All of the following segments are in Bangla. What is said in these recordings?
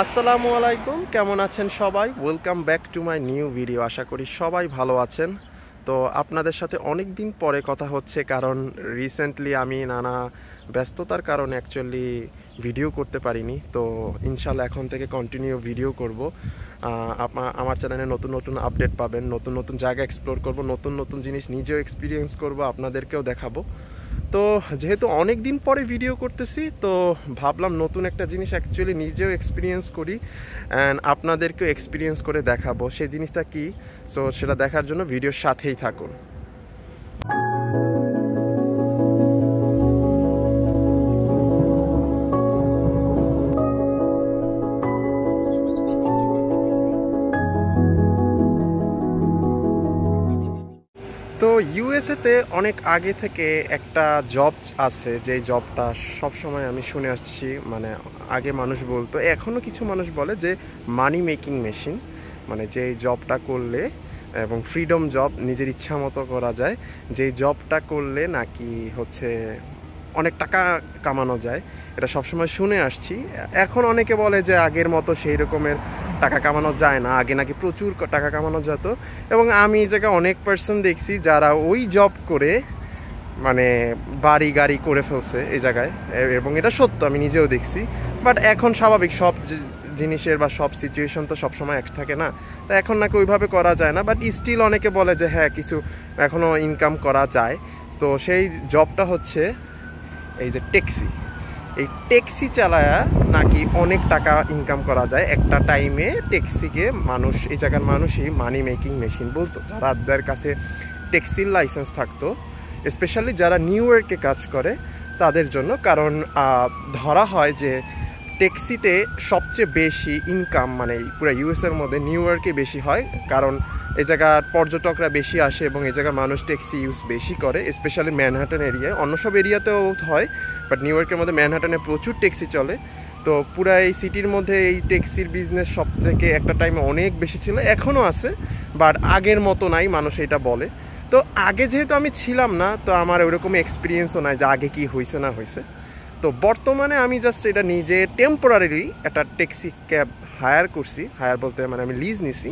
আসসালামু আলাইকুম, কেমন আছেন সবাই? Welcome back to my new video. আশা করি সবাই ভালো আছেন। তো আপনাদের সাথে অনেক দিন পরে কথা হচ্ছে, কারণ রিসেন্টলি আমি নানা ব্যস্ততার কারণে অ্যাকচুয়ালি ভিডিও করতে পারিনি। তো ইনশাল্লাহ এখন থেকে কন্টিনিউ ভিডিও করব। আমার চ্যানেলে নতুন নতুন আপডেট পাবেন, নতুন নতুন জায়গা এক্সপ্লোর করব, নতুন নতুন জিনিস নিজেও এক্সপিরিয়েন্স করব, আপনাদেরকেও দেখাবো। তো যেহেতু অনেক দিন পরে ভিডিও করতেছি, তো ভাবলাম নতুন একটা জিনিস অ্যাকচুয়ালি নিজেও এক্সপিরিয়েন্স করি অ্যান্ড আপনাদেরকেও এক্সপিরিয়েন্স করে দেখাবো সেই জিনিসটা কি। সো সেটা দেখার জন্য ভিডিওর সাথেই থাকুন। তো ইউএসএতে অনেক আগে থেকে একটা জব আছে, যে জবটা সবসময় আমি শুনে আসছি। মানে আগে মানুষ বলতো, এখনও কিছু মানুষ বলে যে মানি মেকিং মেশিন, মানে যে জবটা করলে এবং ফ্রিডম জব, নিজের ইচ্ছা মতো করা যায়, যে জবটা করলে নাকি হচ্ছে অনেক টাকা কামানো যায়। এটা সবসময় শুনে আসছি। এখন অনেকে বলে যে আগের মতো সেই রকমের টাকা কামানো যায় না, আগে নাকি প্রচুর টাকা কামানো যেত। এবং আমি এই জায়গায় অনেক পার্সন দেখছি যারা ওই জব করে মানে বাড়ি গাড়ি করে ফেলছে এই জায়গায়, এবং এটা সত্য, আমি নিজেও দেখছি। বাট এখন স্বাভাবিক, সব জিনিসের বা সব সিচুয়েশন তো সবসময় এক থাকে না, তো এখন নাকি ওইভাবে করা যায় না। বাট স্টিল অনেকে বলে যে হ্যাঁ, কিছু এখনও ইনকাম করা যায়। তো সেই জবটা হচ্ছে এই যে ট্যাক্সি। এই ট্যাক্সি চালায়া নাকি অনেক টাকা ইনকাম করা যায় একটা টাইমে। ট্যাক্সিকে মানুষ, এই জায়গার মানুষই মানি মেকিং মেশিন বলতো, যাদের কাছে ট্যাক্সির লাইসেন্স থাকতো, স্পেশালি যারা নিউ ইয়র্কে কাজ করে তাদের জন্য। কারণ ধরা হয় যে ট্যাক্সিতে সবচেয়ে বেশি ইনকাম মানে পুরো ইউএসের মধ্যে নিউ ইয়র্কে বেশি হয়, কারণ এই জায়গার পর্যটকরা বেশি আসে এবং এই জায়গার মানুষ ট্যাক্সি ইউজ বেশি করে, স্পেশালি ম্যানহাটন এরিয়ায়। অন্য সব এরিয়াতেও হয়, বাট নিউ ইয়র্কের মধ্যে ম্যানহাটনে প্রচুর ট্যাক্সি চলে। তো পুরো এই সিটির মধ্যে এই ট্যাক্সির বিজনেস সব থেকে একটা টাইমে অনেক বেশি ছিল, এখনও আছে, বাট আগের মতো নাই, মানুষ এটা বলে। তো আগে যেহেতু আমি ছিলাম না, তো আমার ওইরকম এক্সপিরিয়েন্সও নাই যে আগে কি হয়েছে না হয়েছে। তো বর্তমানে আমি জাস্ট এটা নিজে টেম্পোরারি একটা ট্যাক্সি ক্যাব হায়ার করছি। হায়ার বলতে মানে আমি লিজ নিছি,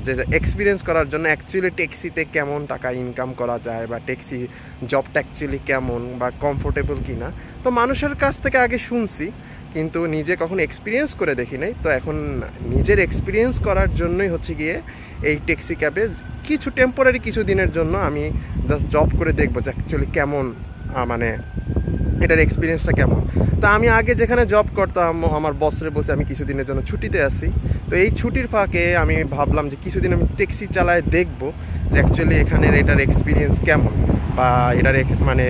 যে এক্সপিরিয়েন্স করার জন্য অ্যাকচুয়ালি ট্যাক্সিতে কেমন টাকা ইনকাম করা যায়, বা ট্যাক্সি জবটা অ্যাকচুয়ালি কেমন বা কমফোর্টেবল কি না। তো মানুষের কাছ থেকে আগে শুনছি, কিন্তু নিজে কখনো এক্সপিরিয়েন্স করে দেখি নাই। তো এখন নিজের এক্সপিরিয়েন্স করার জন্যই হচ্ছে গিয়ে এই ট্যাক্সি ক্যাবে কিছু টেম্পোরারি কিছু দিনের জন্য আমি জাস্ট জব করে দেখবো যে অ্যাকচুয়ালি কেমন, মানে এটার এক্সপিরিয়েন্সটা কেমন। তো আমি আগে যেখানে জব করতাম, আমার বসরে বসে আমি কিছুদিনের জন্য ছুটিতে আসি। তো এই ছুটির ফাঁকে আমি ভাবলাম যে কিছুদিন আমি ট্যাক্সি চালায় দেখবো যে অ্যাকচুয়ালি এখানের এটার এক্সপিরিয়েন্স কেমন, বা এটার মানে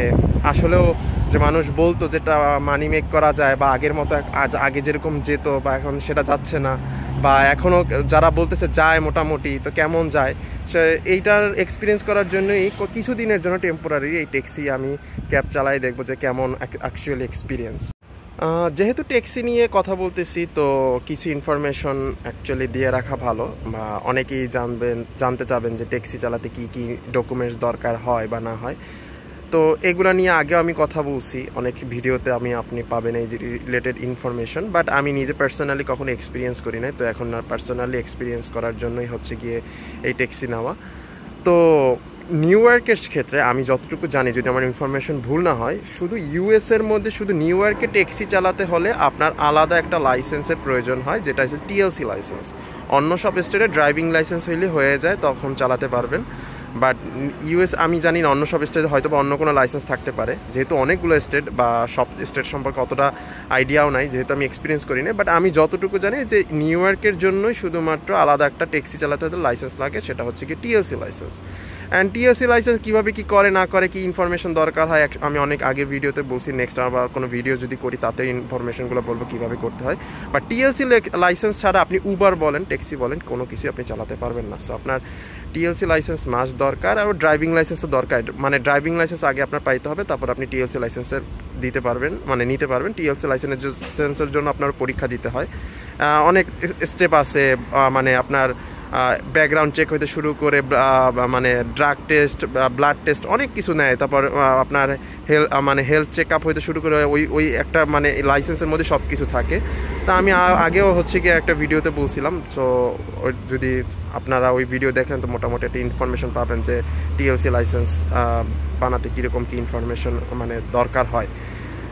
আসলেও যে মানুষ বলতো যেটা মানি মেক করা যায়, বা আগের মতো আগে যেরকম যেত বা এখন সেটা যাচ্ছে না, বা এখনও যারা বলতেছে যায় মোটামুটি, তো কেমন যায় সে এইটার এক্সপিরিয়েন্স করার জন্যই কিছুদিনের জন্য টেম্পোরারি এই ট্যাক্সি আমি ক্যাব চালাই, দেখবো যে কেমন অ্যাকচুয়ালি এক্সপিরিয়েন্স। যেহেতু ট্যাক্সি নিয়ে কথা বলতেছি, তো কিছু ইনফরমেশন অ্যাকচুয়ালি দিয়ে রাখা ভালো, বা অনেকেই জানতে চাবেন যে ট্যাক্সি চালাতে কী কী ডকুমেন্টস দরকার হয় বা না হয়। তো এগুলো নিয়ে আগেও আমি কথা বলছি অনেক ভিডিওতে, আপনি পাবেন এই যে রিলেটেড ইনফরমেশন। বাট আমি নিজে পার্সোনালি কখনো এক্সপিরিয়েন্স করি নাই, তো এখন আর পার্সোনালি এক্সপিরিয়েন্স করার জন্যই হচ্ছে গিয়ে এই ট্যাক্সি নেওয়া। তো নিউ ইয়র্কের ক্ষেত্রে আমি যতটুকু জানি, যদি আমার ইনফরমেশন ভুল না হয়, শুধু ইউএসের মধ্যে শুধু নিউ ইয়র্কে ট্যাক্সি চালাতে হলে আপনার আলাদা একটা লাইসেন্সের প্রয়োজন হয়, যেটা হচ্ছে টিএলসি লাইসেন্স। অন্য সব স্টেটে ড্রাইভিং লাইসেন্স হইলে হয়ে যায়, তখন চালাতে পারবেন। বাট ইউএস আমি জানি না, অন্য সব স্টেটে হয়তো বা অন্য কোনো লাইসেন্স থাকতে পারে, যেহেতু অনেকগুলো স্টেট, বা সব স্টেট সম্পর্কে অতটা আইডিয়াও নাই, যেহেতু আমি এক্সপিরিয়েন্স করি না। বাট আমি যতটুকু জানি যে নিউ ইয়র্কের জন্যই শুধুমাত্র আলাদা একটা ট্যাক্সি চালাতে হলে লাইসেন্স লাগে, সেটা হচ্ছে কি TLC license. And TLC license কীভাবে কী করে না করে, কি ইনফরমেশন দরকার হয়, আমি অনেক আগের ভিডিওতে বলছি। নেক্সট আবার কোনো ভিডিও যদি করি তাতে ইনফরমেশনগুলো বলবো কীভাবে করতে হয়। বাট টিএলসি লাইসেন্স ছাড়া আপনি উবার বলেন, ট্যাক্সি বলেন, কোনো কিছু আপনি চালাতে পারবেন না। সো আপনার টিএলসি লাইসেন্স মাস্ট দরকার, আর ড্রাইভিং লাইসেন্সও দরকার। মানে ড্রাইভিং লাইসেন্স আগে আপনার পাইতে হবে, তারপর আপনি টিএলসি লাইসেন্সের দিতে পারবেন, মানে নিতে পারবেন। টিএলসি লাইসেন্সের জন্য আপনার পরীক্ষা দিতে হয়, অনেক স্টেপ আছে। মানে আপনার ব্যাকগ্রাউন্ড চেক হইতে শুরু করে মানে ড্রাগ টেস্ট, ব্লাড টেস্ট অনেক কিছু নেয়। তারপর আপনার হেলথ চেক আপ হইতে শুরু করে ওই একটা মানে লাইসেন্সের মধ্যে সব কিছু থাকে। তা আমি আগেও হচ্ছে কি একটা ভিডিওতে বলছিলাম, তো যদি আপনারা ওই ভিডিও দেখেন তো মোটামুটি একটা ইনফরমেশন পাবেন যে টিএলসি লাইসেন্স বানাতে কীরকম কী ইনফরমেশন মানে দরকার হয়।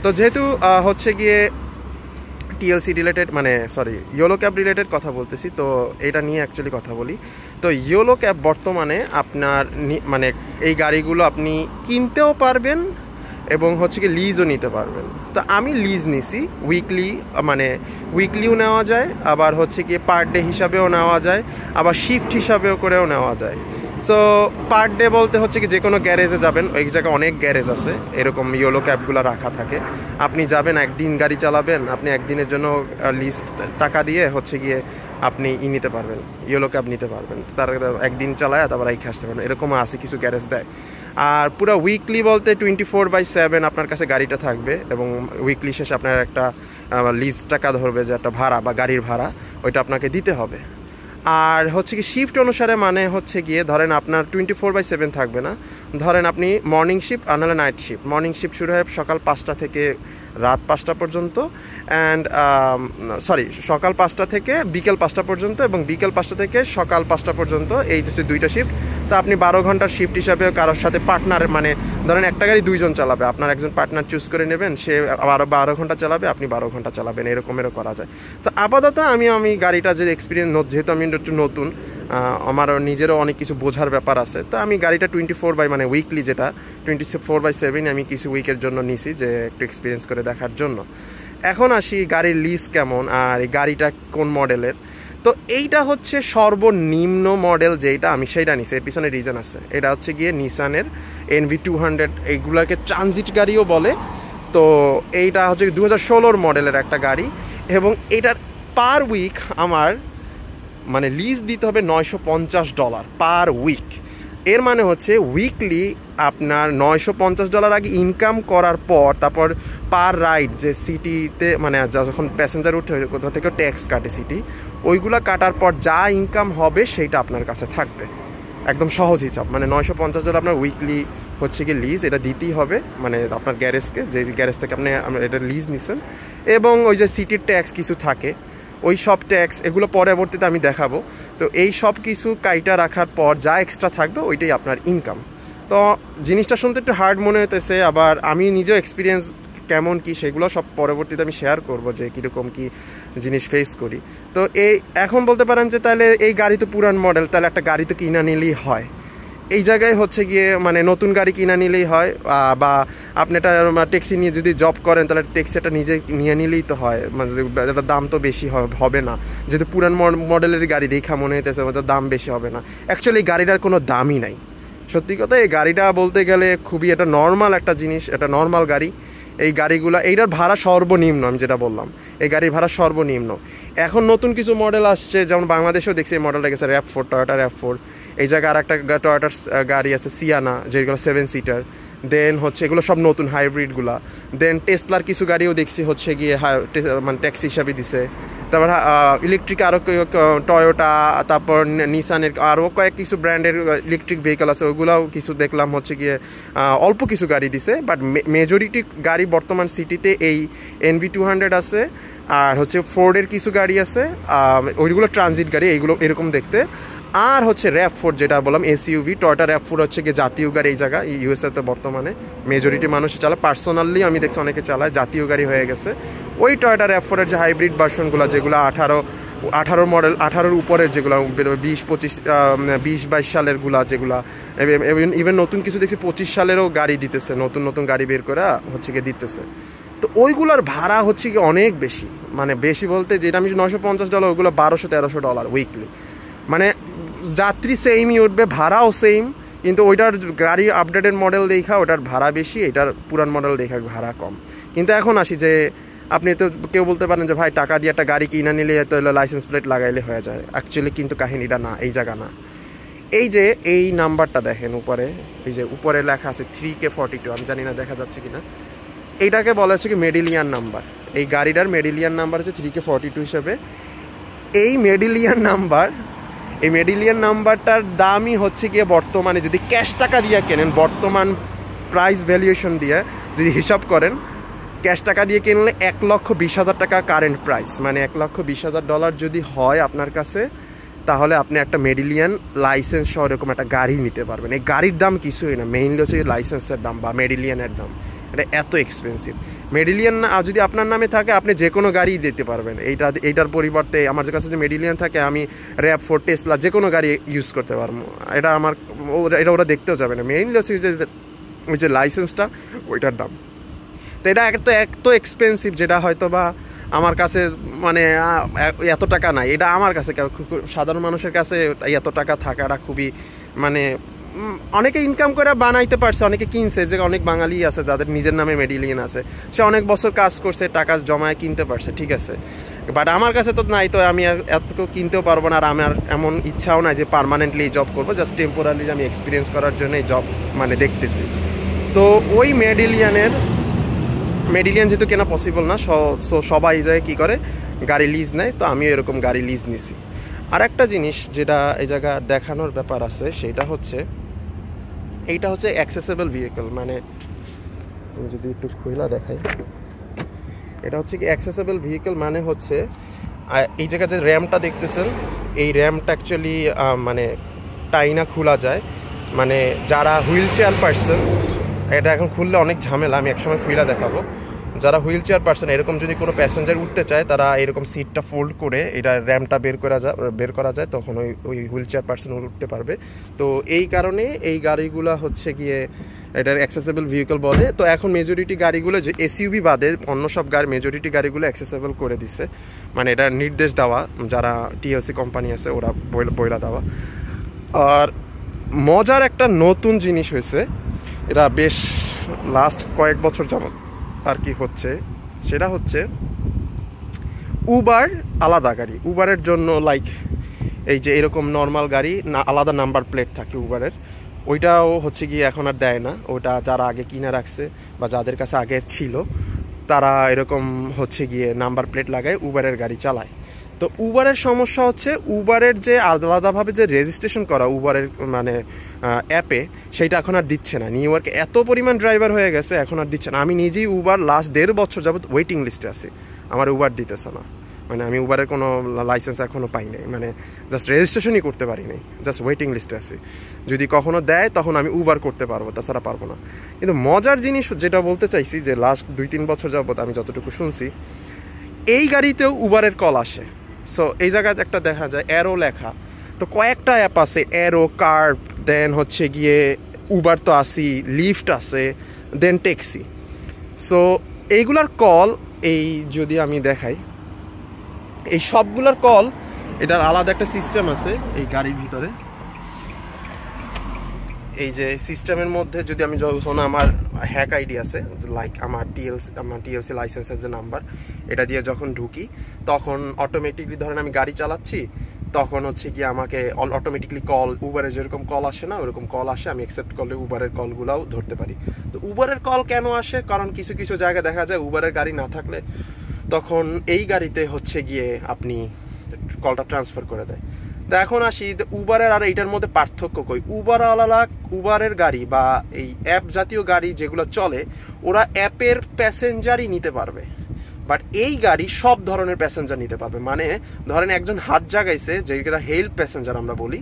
তো যেহেতু হচ্ছে গিয়ে টিএলসি রিলেটেড মানে ইয়েলো ক্যাব রিলেটেড কথা বলতেছি, তো এটা নিয়ে অ্যাকচুয়ালি কথা বলি। তো ইয়েলো ক্যাব বর্তমানে আপনার মানে এই গাড়িগুলো আপনি কিনতেও পারবেন এবং হচ্ছে কি লিজও নিতে পারবেন। তো আমি লিজ নিছি, উইকলিও নেওয়া যায়, আবার হচ্ছে কি পার ডে হিসাবেও নেওয়া যায়, আবার শিফট হিসাবেও করেও নেওয়া যায়। সো পার ডে বলতে হচ্ছে কি যে কোনো গ্যারেজে যাবেন, ওই জায়গায় অনেক গ্যারেজ আছে এরকম ইয়েলো ক্যাবগুলো রাখা থাকে। আপনি যাবেন, একদিন গাড়ি চালাবেন, আপনি একদিনের জন্য লিস্ট টাকা দিয়ে হচ্ছে গিয়ে আপনি নিতে পারবেন, ইয়েলো ক্যাব নিতে পারবেন। তার একদিন চালায় তারপর রেখে আসতে পারবেন, এরকম আছে কিছু গ্যারেজ দেয়। আর পুরো উইকলি বলতে 24/7 আপনার কাছে গাড়িটা থাকবে এবং উইকলি শেষে আপনার একটা লিজ টাকা ধরবে, যে একটা ভাড়া বা গাড়ির ভাড়া, ওইটা আপনাকে দিতে হবে। আর হচ্ছে কি শিফট অনুসারে মানে হচ্ছে গিয়ে ধরেন আপনার 24/7 থাকবে না, ধরেন আপনি মর্নিং শিফট আর নাহলে নাইট শিফট। মর্নিং শিফট শুরু হয় সকাল 5টা থেকে রাত 5টা পর্যন্ত, অ্যান্ড সকাল 5টা থেকে বিকেল 5টা পর্যন্ত, এবং বিকেল 5টা থেকে সকাল 5টা পর্যন্ত, এই হচ্ছে 2টা শিফট। তো আপনি 12 ঘন্টার শিফট হিসাবে কারোর সাথে পার্টনার মানে ধরেন একটা গাড়ি 2জন চালাবে, আপনার একজন পার্টনার চুজ করে নেবেন, সে আরও 12 ঘন্টা চালাবে, আপনি 12 ঘন্টা চালাবেন, এরকমেরও করা যায়। তো আপাতত আমি গাড়িটা যে এক্সপিরিয়েন্স, যেহেতু আমি একটু নতুন, আমার নিজেরও অনেক কিছু বোঝার ব্যাপার আছে, তো আমি গাড়িটা মানে উইকলি যেটা 24/7 আমি কিছু উইকের জন্য নিছি, যে একটু এক্সপিরিয়েন্স করে দেখার জন্য। এখন আসি গাড়ির লিজ কেমন আর এই গাড়িটা কোন মডেলের। তো এইটা হচ্ছে সর্বনিম্ন মডেল যেটা আমি সেইটা নিছি, এর পিছনে রিজন আছে। এটা হচ্ছে গিয়ে নিসানের NV200, এইগুলোকে ট্রানজিট গাড়িও বলে। তো এইটা হচ্ছে 2016 মডেলের একটা গাড়ি, এবং এটার পার উইক আমার মানে লিজ দিতে হবে $950 পার উইক। এর মানে হচ্ছে উইকলি আপনার $950 আগে ইনকাম করার পর, তারপর পার রাইড যে সিটিতে মানে যখন প্যাসেঞ্জার উঠে কোথা থেকে ট্যাক্স কাটে সিটি, ওইগুলো কাটার পর যা ইনকাম হবে সেইটা আপনার কাছে থাকবে। একদম সহজ হিসাব, মানে $950 আপনার উইকলি হচ্ছে কি লিজ, এটা দিতেই হবে মানে আপনার গ্যারেজকে, যে গ্যারেজ থেকে আপনি এটা লিজ নিছেন। এবং ওই যে সিটির ট্যাক্স কিছু থাকে, ওই সব ট্যাক্স, এগুলো পরবর্তীতে আমি দেখাবো। তো এই সব কিছু কাইটা রাখার পর যা এক্সট্রা থাকবে ওইটাই আপনার ইনকাম। তো জিনিসটা শুনতে একটু হার্ড মনে হতেছে, আবার আমি নিজেও এক্সপিরিয়েন্স কেমন কি সেগুলো সব পরবর্তীতে আমি শেয়ার করব, যে কীরকম কি জিনিস ফেস করি। তো এখন বলতে পারেন যে তাহলে এই গাড়ি তো পুরান মডেল, তাহলে একটা গাড়ি তো কিনা নিলেই হয়। এই জায়গায় হচ্ছে গিয়ে মানে নতুন গাড়ি কিনা নিলেই হয়, বা আপনি একটা ট্যাক্সি নিয়ে যদি জব করেন তাহলে ট্যাক্সিটা নিজে নিয়ে নিলেই তো হয়, মানে এটার দাম তো বেশি হবে না। যেহেতু পুরান মডেলের গাড়ি দেখা মনে হইতেছে দাম বেশি হবে না, অ্যাকচুয়ালি এই গাড়িটার কোনো দামই নাই। সত্যি কথা, এই গাড়িটা বলতে গেলে খুবই এটা নর্মাল একটা জিনিস, এটা নর্মাল গাড়ি। এই গাড়িগুলো এইটার ভাড়া সর্বনিম্ন, আমি যেটা বললাম এই গাড়ির ভাড়া সর্বনিম্ন। এখন নতুন কিছু মডেল আসছে, যেমন বাংলাদেশেও দেখছি এই মডেলটা গেছে RAV4, টয়োটা RAV4। এই জায়গায় আর একটা টয়োটার গাড়ি আছে সিয়ানা, যেগুলো 7 সিটার। দেন হচ্ছে এগুলো সব নতুন হাইব্রিডগুলা। দেন টেসলার কিছু গাড়িও দেখছি হচ্ছে গিয়ে মানে ট্যাক্সি হিসাবে দিছে। তারপর ইলেকট্রিক আরও টয়োটা, তারপর নিসানের আরও কিছু ব্র্যান্ডের ইলেকট্রিক ভেহিকল আছে, ওইগুলাও কিছু দেখলাম হচ্ছে গিয়ে অল্প কিছু গাড়ি দিছে। বাট মেজরিটি গাড়ি বর্তমান সিটিতে এই NV200 আছে, আর হচ্ছে ফোর্ডের কিছু গাড়ি আছে, ওইগুলো ট্রানজিট গাড়ি, এইগুলো এরকম দেখতে। আর হচ্ছে RAV4 যেটা বললাম SUV, টয়োটা RAV4 হচ্ছে গিয়ে জাতীয় গাড়ি। এই জায়গা ইউএসএতে বর্তমানে মেজরিটি মানুষ চালায়, পার্সোনালি আমি দেখছি অনেকে চালায়, জাতীয় গাড়ি হয়ে গেছে। ওই টয়োটা RAV4 এর যে হাইব্রিড ভার্সনগুলো, যেগুলো 18 মডেল, 18-র উপরের যেগুলো 20-22 সালেরগুলা, যেগুলা ইভেন নতুন কিছু দেখছি 25 সালেরও গাড়ি দিতেছে, নতুন গাড়ি বের করে হচ্ছে গিয়ে দিতেছে। তো ওইগুলোর ভাড়া হচ্ছে কি অনেক বেশি, মানে বেশি বলতে যেটা আমি $950, ওইগুলো $1200-1300 উইকলি। মানে যাত্রী সেমই উঠবে, ভাড়াও সেম, কিন্তু ওইটার গাড়ির আপডেটেড মডেল দেখা ওটার ভাড়া বেশি, এটার পুরান মডেল দেখা ভাড়া কম। কিন্তু এখন আসি যে আপনি তো কেউ বলতে পারেন যে ভাই টাকা দিয়ে একটা গাড়ি কিনা নিলে তো লাইসেন্স প্লেট লাগাইলে হয়ে যায়। অ্যাকচুয়ালি কিন্তু কাহিনিটা না, এই জায়গা না। এই যে এই নাম্বারটা দেখেন উপরে, এই যে উপরে লেখা আছে 3K42, আমি জানি না দেখা যাচ্ছে কিনা। এইটাকে বলা হচ্ছে কি মেডিলিয়ান নাম্বার। এই গাড়িটার মেডিলিয়ান নাম্বার হচ্ছে 3K42 হিসেবে। এই মেডিলিয়ান নাম্বার এই মেডিলিয়ান নাম্বারটার দামই হচ্ছে গিয়ে বর্তমানে যদি ক্যাশ টাকা দিয়ে কেনেন, বর্তমান প্রাইস ভ্যালুয়েশন দিয়ে যদি হিসাব করেন, ক্যাশ টাকা দিয়ে কিনলে 1,20,000 টাকা কারেন্ট প্রাইস, মানে $1,20,000 যদি হয় আপনার কাছে, তাহলে আপনি একটা মেডিলিয়ান লাইসেন্স সহ এরকম একটা গাড়ি নিতে পারবেন। এই গাড়ির দাম কিছুই না, মেইনলি হচ্ছে লাইসেন্সের দাম বা মেডিলিয়ানের দাম, এটা এত এক্সপেন্সিভ। মেডিলিয়ান যদি আপনার নামে থাকে আপনি যে কোনো গাড়ি দিতে পারবেন। এইটার পরিবর্তে আমার কাছে যে মেডিলিয়ান থাকে আমি RAV4, টেসলা যে কোনো গাড়ি ইউজ করতে পারবো। এটা ওরা দেখতেও যাবে না। মেইনলি হচ্ছে ওই যে লাইসেন্সটা, ওইটার দাম। তো এটা এত এক্সপেন্সিভ, যেটা হয়তো বা আমার কাছে মানে এত টাকা নাই, এটা আমার কাছে সাধারণ মানুষের কাছে এত টাকা থাকাটা খুবই মানে অনেকে ইনকাম করে বানাইতে পারছে, অনেকে কিনছে, যে অনেক বাঙালি আছে যাদের নিজের নামে মেডিলিয়ান আছে, সে অনেক বছর কাজ করছে, টাকা জমায় কিনতে পারছে, ঠিক আছে। বাট আমার কাছে তো নাই, তো আমি এতটুকু কিনতেও পারবো না। আর আমার এমন ইচ্ছাও নাই যে পার্মানেন্টলি জব করবো, জাস্ট টেম্পোরারি আমি এক্সপিরিয়েন্স করার জন্য জব মানে দেখতেছি। তো ওই মেডিলিয়ান যেহেতু কেনা পসিবল না, সবাই যায় কী করে, গাড়ি লিজ নেয়। তো আমিও এরকম গাড়ি লিজ নিছি। আর একটা জিনিস যেটা এই জায়গা দেখানোর ব্যাপার আছে, সেটা হচ্ছে এইটা হচ্ছে অ্যাক্সেসেবল ভেহিকল। মানে আমি যদি একটু খুইলা দেখাই, এটা হচ্ছে কি অ্যাক্সেসেবল ভেহিকল, মানে হচ্ছে এই জায়গায় যে র্যামটা দেখতেছেন, এই র্যামটা অ্যাকচুয়ালি মানে টাইনা খোলা যায়। মানে যারা হুইল চেয়ার পার্সন, এটা এখন খুললে অনেক ঝামেলা, আমি একসময় খুইলা দেখাবো। যারা হুইল চেয়ার পার্সন, এরকম যদি কোনো প্যাসেঞ্জার উঠতে চায়, তারা এরকম সিটটা ফোল্ড করে এটা র্যামটা বের করা যায়, তখন ওই হুইল চেয়ার পার্সন উঠতে পারবে। তো এই কারণে এই গাড়িগুলো হচ্ছে গিয়ে এটার অ্যাক্সেসেবল ভেহিকল বলে। তো এখন মেজরিটি গাড়িগুলো, যে এসইউভি বাদে অন্য সব মেজরিটি গাড়িগুলো অ্যাক্সেসেবল করে দিছে। মানে এটা নির্দেশ দেওয়া, যারা টিএলসি কোম্পানি আছে ওরা বইলা দেওয়া। আর মজার একটা নতুন জিনিস হয়েছে, এটা বেশ লাস্ট কয়েক বছর যাবত আর কি হচ্ছে, সেটা হচ্ছে উবার আলাদা গাড়ি। উবারের জন্য লাইক এই যে এরকম নর্মাল গাড়ি না, আলাদা নাম্বার প্লেট থাকে উবারের, ওইটাও হচ্ছে গিয়ে এখন আর দেয় না। ওটা যারা আগে কিনে রাখছে বা যাদের কাছে আগের ছিল, তারা এরকম হচ্ছে গিয়ে নাম্বার প্লেট লাগায় উবারের গাড়ি চালায়। তো উবারের সমস্যা হচ্ছে, উবারের যে আলাদাভাবে যে রেজিস্ট্রেশন করা উবারের মানে অ্যাপে, সেইটা এখন আর দিচ্ছে না। নিউ ইয়র্কে এত পরিমাণ ড্রাইভার হয়ে গেছে, এখন আর দিচ্ছে না। আমি নিজেই উবার লাস্ট 1.5 বছর যাবত ওয়েটিং লিস্টে আছি, আমার উবার দিতেছে না। মানে আমি উবারের কোনো লাইসেন্স এখনও পাই নাই, মানে জাস্ট রেজিস্ট্রেশনই করতে পারি নাই, জাস্ট ওয়েটিং লিস্টে আছি। যদি কখনও দেয় তখন আমি উবার করতে পারবো, তাছাড়া পারবো না। কিন্তু মজার জিনিস যেটা বলতে চাইছি, যে লাস্ট 2-3 বছর যাবত আমি যতটুকু শুনছি, এই গাড়িতেও উবারের কল আসে। সো এই জায়গায় একটা দেখা যায় অ্যারো লেখা, তো কয়েকটা অ্যাপ আছে, অ্যারো, কার্ভ, দেন হচ্ছে গিয়ে উবার তো আসি, লিফট আছে, দেন ট্যাক্সি। সো এইগুলার কল, এই যদি আমি দেখাই, এই সবগুলোর কল, এটার আলাদা একটা সিস্টেম আছে এই গাড়ির ভিতরে। এই যে সিস্টেমের মধ্যে যদি আমি যখন আমার হ্যাক আইডি আছে, লাইক আমার টিএলসি লাইসেন্সের যে নাম্বার, এটা দিয়ে যখন ঢুকি, তখন অটোমেটিকলি ধরেন আমি গাড়ি চালাচ্ছি, তখন হচ্ছে গিয়ে আমাকে অটোমেটিকলি কল, উবারের যেরকম কল আসে না ওরকম কল আসে, আমি অ্যাকসেপ্ট করলে উবারের কলগুলোও ধরতে পারি। তো উবারের কল কেন আসে, কারণ কিছু কিছু জায়গায় দেখা যায় উবারের গাড়ি না থাকলে তখন এই গাড়িতে হচ্ছে গিয়ে আপনি কলটা ট্রান্সফার করে দেয়। তো এখন আসি উবারের আর এইটার মধ্যে পার্থক্য কই। উবারের গাড়ি বা এই অ্যাপ জাতীয় গাড়ি যেগুলো চলে, ওরা অ্যাপের প্যাসেঞ্জারই নিতে পারবে, বাট এই গাড়ি সব ধরনের প্যাসেঞ্জার নিতে পারবে। মানে ধরেন একজন হাত জাগাইছে, যেটা হেল্প প্যাসেঞ্জার আমরা বলি,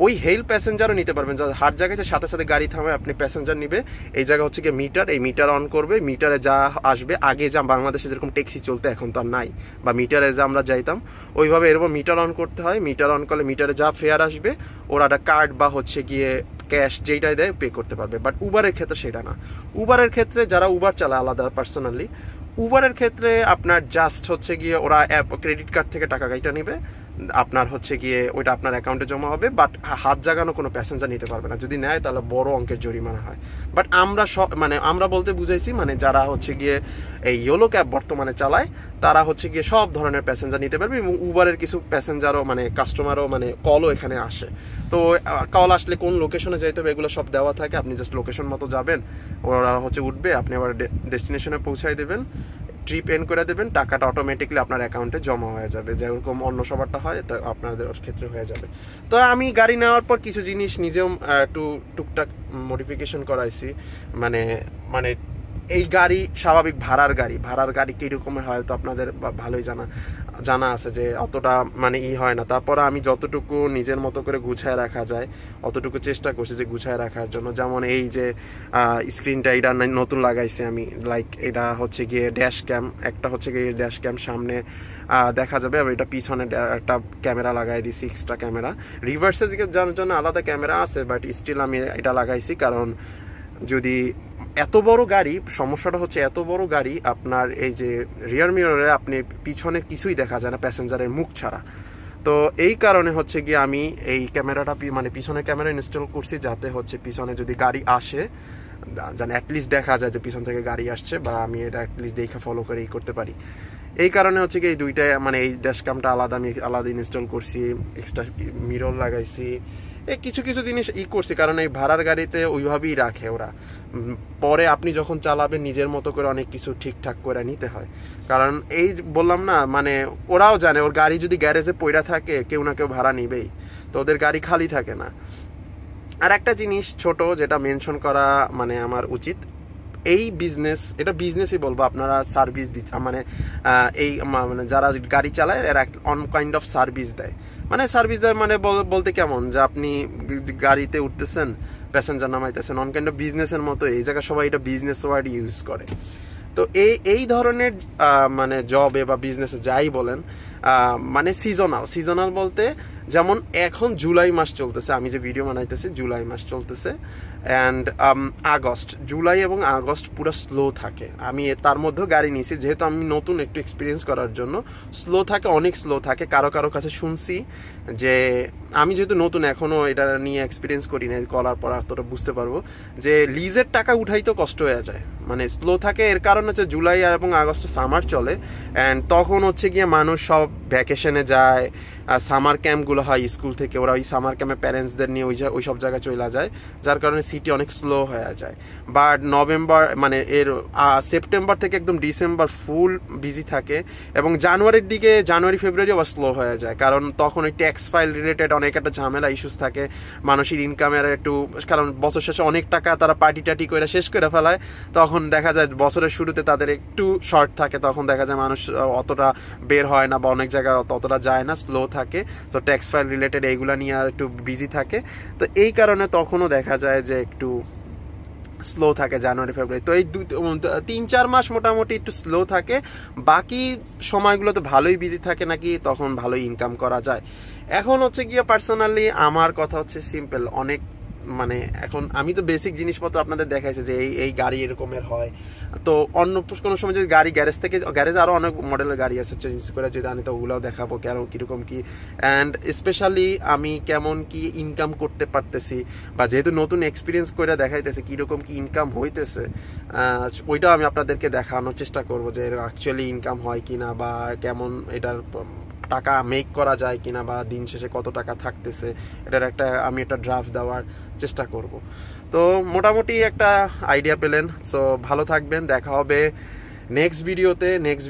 ওই হেল্প প্যাসেঞ্জারও নিতে পারবেন। যাদের হাত জাগাইছে সাথে সাথে গাড়ি থামে, আপনি প্যাসেঞ্জার নিবে, এই জায়গা হচ্ছে গিয়ে মিটার, এই মিটার অন করবে, মিটারে যা আসবে, আগে যা বাংলাদেশে যেরকম ট্যাক্সি চলতে এখন তো আর নাই, বা মিটারে যা আমরা যাইতাম ওইভাবে এরকম মিটার অন করতে হয়। মিটার অন করলে মিটারে যা ফেয়ার আসবে, ওরা একটা কার্ড বা হচ্ছে গিয়ে ক্যাশ যেইটাই দেয় পে করতে পারবে। বাট উবারের ক্ষেত্রে সেটা না। উবারের ক্ষেত্রে যারা উবার চালায় আলাদা পার্সোনালি, উবারের ক্ষেত্রে আপনার জাস্ট হচ্ছে গিয়ে ওরা ক্রেডিট কার্ড থেকে টাকা কাইটা নেবে, আপনার হচ্ছে গিয়ে ওইটা আপনার অ্যাকাউন্টে জমা হবে, বাট হাত জাগানো কোনো প্যাসেঞ্জার নিতে পারবে না। যদি নেয় তাহলে বড় অঙ্কের জরিমানা হয়। বাট আমরা মানে আমরা বলতে বুঝাইছি, মানে যারা হচ্ছে গিয়ে এই ইয়োলো ক্যাব বর্তমানে চালায়, তারা হচ্ছে গিয়ে সব ধরনের প্যাসেঞ্জার নিতে পারবে, এবং উবারের কিছু প্যাসেঞ্জারও মানে কাস্টমারও মানে কলও এখানে আসে। তো কল আসলে কোন লোকেশনে যাইতে হবে এগুলো সব দেওয়া থাকে, আপনি জাস্ট লোকেশন মতো যাবেন, ওরা হচ্ছে উঠবে, আপনি আবার ডেস্টিনেশনে পৌঁছায় দেবেন, ট্রিপ এন্ড করে দেবেন, টাকাটা অটোমেটিকলি আপনার অ্যাকাউন্টে জমা হয়ে যাবে, যেরকম অন্য সবারটা হয় তা আপনাদের ক্ষেত্রে হয়ে যাবে। তো আমি গাড়ি নেওয়ার পর কিছু জিনিস নিজেও একটু টুকটাক মডিফিকেশন করাইছি, মানে মানে এই গাড়ি স্বাভাবিক ভাড়ার গাড়ি কীরকমের হয় তো আপনাদের ভালোই জানা আছে যে অতটা মানে হয় না। তারপরে আমি যতটুকু নিজের মতো করে গুছায় রাখা যায় অতটুকু চেষ্টা করছি যে গুছায় রাখার জন্য। যেমন এই যে স্ক্রিনটা এটা নতুন লাগাইছি আমি, লাইক এটা হচ্ছে গিয়ে ড্যাশ ক্যাম, একটা হচ্ছে গিয়ে ড্যাশ ক্যাম সামনে দেখা যাবে, আর এটা পিছনে একটা ক্যামেরা লাগাই দিছি, এক্সট্রা ক্যামেরা। রিভার্সের দিকে যাওয়ার জন্য আলাদা ক্যামেরা আছে, বাট স্টিল আমি এটা লাগাইছি কারণ যদি এত বড় গাড়ি, সমস্যাটা হচ্ছে এত বড় গাড়ি আপনার এই যে রিয়ার মিররে আপনি পিছনের কিছুই দেখা যায় না প্যাসেঞ্জারের মুখ ছাড়া। তো এই কারণে হচ্ছে গিয়ে আমি এই ক্যামেরাটা মানে পিছনের ক্যামেরা ইনস্টল করছি, যাতে হচ্ছে পিছনে যদি গাড়ি আসে যেন অ্যাটলিস্ট দেখা যায় যে পিছন থেকে গাড়ি আসছে, বা আমি এটা অ্যাটলিস্ট দেখে ফলো করে করতে পারি। এই কারণে হচ্ছে কি এই দুইটা মানে এই ড্যাশক্যামটা আমি আলাদা ইনস্টল করছি, এক্সট্রা মিরর লাগাইছি, এই কিছু জিনিস করছি, কারণ এই ভাড়ার গাড়িতে ওইভাবেই রাখে ওরা। পরে আপনি যখন চালাবেন নিজের মতো করে অনেক কিছু ঠিকঠাক করে নিতে হয়, কারণ এই বললাম না মানে ওরাও জানে ওর গাড়ি যদি গ্যারেজে পইরা থাকে কেউ না কেউ ভাড়া নিবেই, তো ওদের গাড়ি খালি থাকে না। আর একটা জিনিস ছোট যেটা মেনশন করা মানে আমার উচিত, এই এটা বিজনেসই বলবো, আপনারা সার্ভিস দিচ্ছে মানে এই মানে যারা গাড়ি চালায় এরা অন কাইন্ড অফ সার্ভিস দেয়। মানে সার্ভিস দেয় মানে বলতে কেমন, যে আপনি গাড়িতে উঠতেছেন, প্যাসেঞ্জার নামাইতেছেন, অন কাইন্ড অফ বিজনেসের মতো। এই জায়গায় সবাই এটা বিজনেস ওয়ার্ড ইউজ করে। তো এই ধরনের মানে জবে বা বিজনেসে যাই বলেন, মানে সিজনাল বলতে যেমন এখন জুলাই মাস চলতেছে, আমি যে ভিডিও বানাইতেছি জুলাই মাস চলতেছে, অ্যান্ড জুলাই এবং আগস্ট পুরো স্লো থাকে। আমি তার মধ্যেও গাড়ি নিয়েছি যেহেতু আমি নতুন একটু এক্সপিরিয়েন্স করার জন্য। স্লো থাকে, অনেক স্লো থাকে। কারো কাছে শুনছি যে, আমি যেহেতু নতুন এখনও এটা নিয়ে এক্সপিরিয়েন্স করি না, করার পর অতটা বুঝতে পারবো যে লিজের টাকা উঠাইতেও কষ্ট হয়ে যায়, মানে স্লো থাকে। এর কারণ হচ্ছে জুলাই এবং আগস্টে সামার চলে, অ্যান্ড তখন হচ্ছে গিয়ে মানুষ সব ভ্যাকেশনে যায়, সামার ক্যাম্পগুলো হয় স্কুল থেকে, ওরা ওই সামার ক্যাম্পে প্যারেন্টসদের নিয়ে ওই সব জায়গায় চলে যায়, যার কারণে সিটি অনেক স্লো হয়ে যায়। বাট নভেম্বর মানে সেপ্টেম্বর থেকে একদম ডিসেম্বর ফুল বিজি থাকে, এবং জানুয়ারি ফেব্রুয়ারি আবার স্লো হয়ে যায়, কারণ তখন ওই ট্যাক্স ফাইল রিলেটেড অনেক একটা ঝামেলা ইস্যুস থাকে, মানুষের ইনকামের একটু, কারণ বছর শেষে অনেক টাকা তারা পার্টি করে শেষ করে ফেলায়, তখন দেখা যায় বছরের শুরুতে তাদের একটু শর্ট থাকে, তখন দেখা যায় মানুষ অতটা বের হয় না বা অনেক জায়গায় অতটা যায় না, স্লো থাকে। তো ট্যাক্স ফাইল রিলেটেড এইগুলো নিয়ে একটু বিজি থাকে, তো এই কারণে তখনও দেখা যায় যে একটু স্লো থাকে জানুয়ারি ফেব্রুয়ারি। তো এই 3-4 মাস মোটামুটি একটু স্লো থাকে, বাকি সময়গুলোতে ভালোই বিজি থাকে নাকি, তখন ভালোই ইনকাম করা যায়। এখন হচ্ছে গিয়ে পার্সোনালি আমার কথা হচ্ছে সিম্পল, অনেক মানে এখন আমি তো বেসিক জিনিসপত্র আপনাদের দেখাইছি যে এই গাড়ি এরকমের হয়। তো অন্য কোনো সময় যদি গাড়ি গ্যারেজে আরও অনেক মডেলের গাড়ি আছে, চেঞ্জ করে যদি আনি তো ওগুলোও দেখাবো কীরকম কি, অ্যান্ড স্পেশালি আমি কেমন কি ইনকাম করতে পারতেছি, বা যেহেতু নতুন এক্সপিরিয়েন্স করে দেখাইতেছে কীরকম কি ইনকাম হইতেছে, ওইটাও আমি আপনাদেরকে দেখানোর চেষ্টা করবো যে অ্যাকচুয়ালি ইনকাম হয় কিনা, বা কেমন এটার টাকা মেক করা যায় কিনা, বা দিন শেষে কত টাকা থাকতেছে, এটার আমি একটা ড্রাফট দেওয়ার চেষ্টা করব। তো মোটামুটি একটা আইডিয়া পেলেন। সো ভালো থাকবেন, দেখা হবে নেক্সট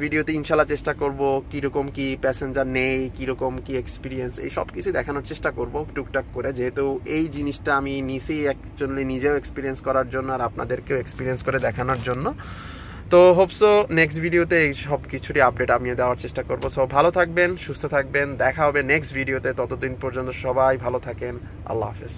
ভিডিওতে ইনশাল্লাহ চেষ্টা করব কীরকম কি প্যাসেঞ্জার নেই, কীরকম কি এক্সপিরিয়েন্স, এই সব কিছুই দেখানোর চেষ্টা করব টুকটাক করে, যেহেতু এই জিনিসটা আমি অ্যাকচুয়ালি নিজেও এক্সপিরিয়েন্স করার জন্য আর আপনাদেরকেও এক্সপিরিয়েন্স করে দেখানোর জন্য। তো হোপসো নেক্সট ভিডিওতে এই সব কিছুরই আপডেট আমি দেওয়ার চেষ্টা করবো। সো ভালো থাকবেন, সুস্থ থাকবেন, দেখা হবে নেক্সট ভিডিওতে। ততদিন পর্যন্ত সবাই ভালো থাকেন, আল্লাহ হাফেজ।